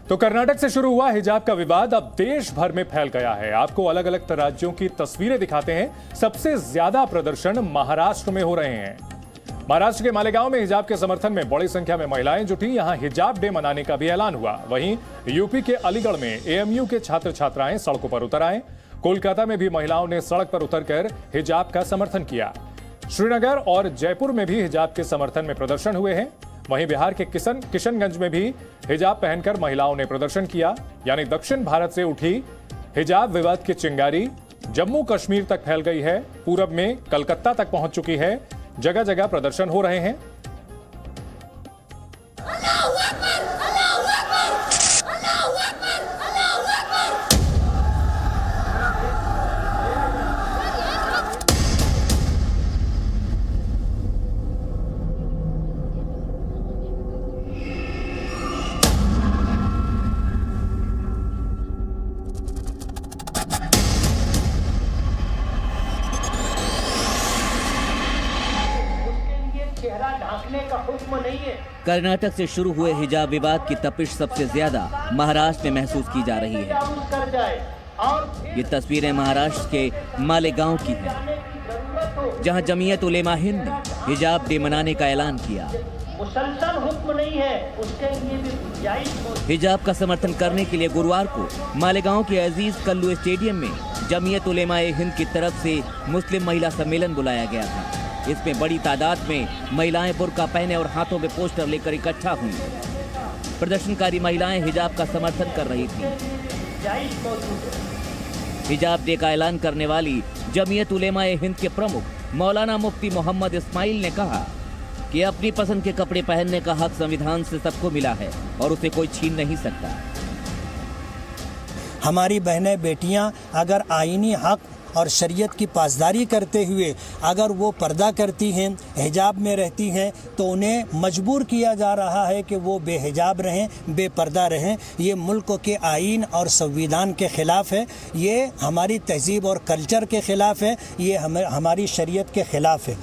तो कर्नाटक से शुरू हुआ हिजाब का विवाद अब देश भर में फैल गया है। आपको अलग अलग राज्यों की तस्वीरें दिखाते हैं। सबसे ज्यादा प्रदर्शन महाराष्ट्र में हो रहे हैं। महाराष्ट्र के मालेगांव में हिजाब के समर्थन में बड़ी संख्या में महिलाएं जुटी। यहां हिजाब डे मनाने का भी ऐलान हुआ। वहीं यूपी के अलीगढ़ में एएमयू के छात्र छात्राएं सड़कों पर उतर आए। कोलकाता में भी महिलाओं ने सड़क पर उतरकर हिजाब का समर्थन किया। श्रीनगर और जयपुर में भी हिजाब के समर्थन में प्रदर्शन हुए हैं। वहीं बिहार के किशनगंज में भी हिजाब पहनकर महिलाओं ने प्रदर्शन किया। यानी दक्षिण भारत से उठी हिजाब विवाद की चिंगारी जम्मू कश्मीर तक फैल गई है। पूरब में कलकत्ता तक पहुंच चुकी है। जगह जगह प्रदर्शन हो रहे हैं। कर्नाटक से शुरू हुए हिजाब विवाद की तपिश सबसे ज्यादा महाराष्ट्र में महसूस की जा रही है। ये तस्वीरें महाराष्ट्र के मालेगांव की हैं, जहां जमीयत उलेमा हिंद ने हिजाब डे मनाने का ऐलान किया। मुसलसल हुक्म नहीं है, उसके लिए भी गुंजाइश। हिजाब का समर्थन करने के लिए गुरुवार को मालेगांव के अजीज कल्लू स्टेडियम में जमीयत उलेमा हिंद की तरफ से मुस्लिम महिला सम्मेलन बुलाया गया था। इसमें बड़ी तादाद में महिलाएं बुर्का पहने और हाथों में पोस्टर लेकर इकट्ठा हुई। प्रदर्शनकारी महिलाएं हिजाब का समर्थन कर रही थीं। हिजाब डे का ऐलान करने वाली जमीयत उलेमा हिंद के प्रमुख मौलाना मुफ्ती मोहम्मद इस्माइल ने कहा कि अपनी पसंद के कपड़े पहनने का हक संविधान से सबको मिला है और उसे कोई छीन नहीं सकता। हमारी बहनें बेटियां अगर आईनी हक और शरीयत की पासदारी करते हुए अगर वो पर्दा करती हैं, हिजाब में रहती हैं, तो उन्हें मजबूर किया जा रहा है कि वो बेहिजाब रहें, बेपर्दा रहें। ये मुल्क के आईन और संविधान के खिलाफ है। ये हमारी तहजीब और कल्चर के खिलाफ है। ये हमारी शरीयत के खिलाफ है।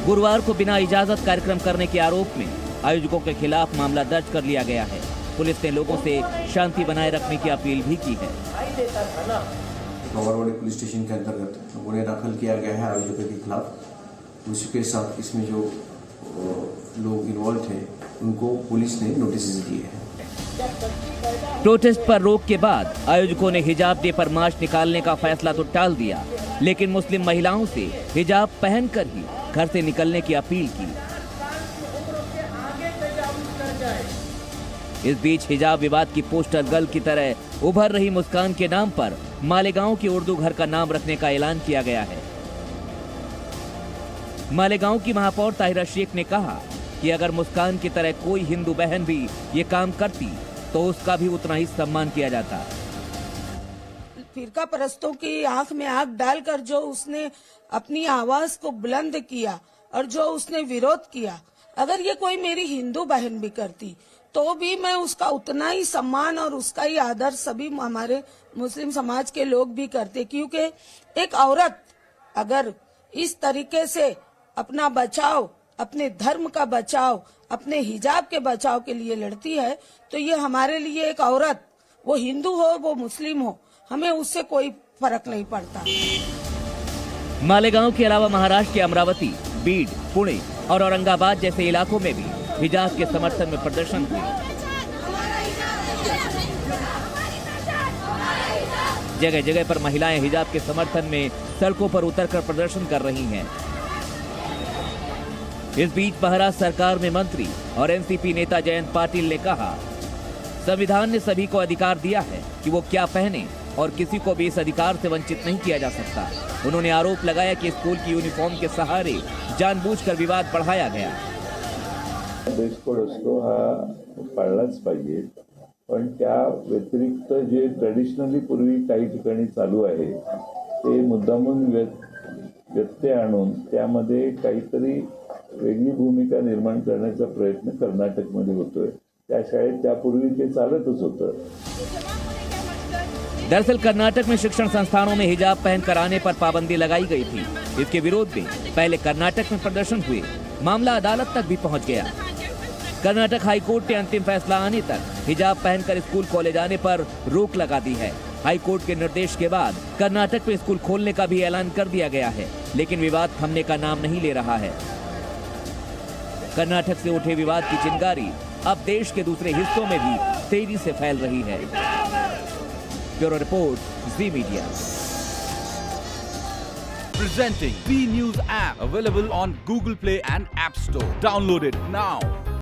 गुरुवार को बिना इजाजत कार्यक्रम करने के आरोप में आयोजकों के खिलाफ मामला दर्ज कर लिया गया है। पुलिस ने लोगों से शांति बनाए रखने की अपील भी की है। नौगरवाड़ी पुलिस स्टेशन के अंतर्गत गुन्हा दाखिल किया गया है आयोजकों के खिलाफ। उसी के साथ इसमें जो लोग इन्वॉल्व थे उनको पुलिस ने नोटिस दिए हैं। प्रोटेस्ट पर रोक के बाद आयोजकों ने हिजाब डे पर मार्च निकालने का फैसला तो टाल दिया, लेकिन मुस्लिम महिलाओं से हिजाब पहनकर ही घर से निकलने की अपील की। इस बीच हिजाब विवाद की पोस्टर गर्ल की तरह उभर रही मुस्कान के नाम पर मालेगांव की उर्दू घर का नाम रखने का ऐलान किया गया है। मालेगांव की महापौर ताहिरा शेख ने कहा कि अगर मुस्कान की तरह कोई हिंदू बहन भी ये काम करती तो उसका भी उतना ही सम्मान किया जाता। फिरका परस्तों की आंख में आंख डालकर जो उसने अपनी आवाज को बुलंद किया और जो उसने विरोध किया, अगर ये कोई मेरी हिंदू बहन भी करती तो भी मैं उसका उतना ही सम्मान और उसका ही आदर सभी हमारे मुस्लिम समाज के लोग भी करते। क्योंकि एक औरत अगर इस तरीके से अपना बचाव, अपने धर्म का बचाव, अपने हिजाब के बचाव के लिए लड़ती है तो ये हमारे लिए एक औरत, वो हिंदू हो वो मुस्लिम हो, हमें उससे कोई फर्क नहीं पड़ता। मालेगांव के अलावा महाराष्ट्र के अमरावती, बीड, पुणे और औरंगाबाद जैसे इलाकों में भी हिजाब के समर्थन में प्रदर्शन हुए। जगह जगह पर महिलाएं हिजाब के समर्थन में सड़कों पर उतरकर प्रदर्शन कर रही हैं। इस बीच महाराष्ट्र सरकार में मंत्री और एनसीपी नेता जयंत पाटिल ने कहा, संविधान ने सभी को अधिकार दिया है कि वो क्या पहने और किसी को भी इस अधिकार से वंचित नहीं किया जा सकता। उन्होंने आरोप लगाया कि स्कूल की यूनिफॉर्म के सहारे जानबूझकर विवाद बढ़ाया गया। ड्रेस कोड असतो हा पाळलाच पाहिजे, पण त्या व्यतिरिक्त जे ट्रेडिशनली पूर्वी काही ठिकाणी चालू आहे ते मुद्दामून व्यत्यय आणून त्यामध्ये काहीतरी वेगळी भूमिका निर्माण करण्याचा प्रयत्न कर्नाटकमध्ये होतोय। त्या शाळेत त्यापूर्वी ते चालतच होतं। दरअसल कर्नाटक में शिक्षण संस्थानों में हिजाब पहनकर आने पर पाबंदी लगाई गई थी। इसके विरोध में पहले कर्नाटक में प्रदर्शन हुए, मामला अदालत तक भी पहुंच गया। कर्नाटक हाईकोर्ट ने अंतिम फैसला आने तक हिजाब पहनकर स्कूल कॉलेज आने पर रोक लगा दी है। हाईकोर्ट के निर्देश के बाद कर्नाटक में स्कूल खोलने का भी ऐलान कर दिया गया है, लेकिन विवाद थमने का नाम नहीं ले रहा है। कर्नाटक से उठे विवाद की चिंगारी अब देश के दूसरे हिस्सों में भी तेजी से फैल रही है। Bureau report, ji media. Presenting B News app, available on Google Play and App Store. Download it now.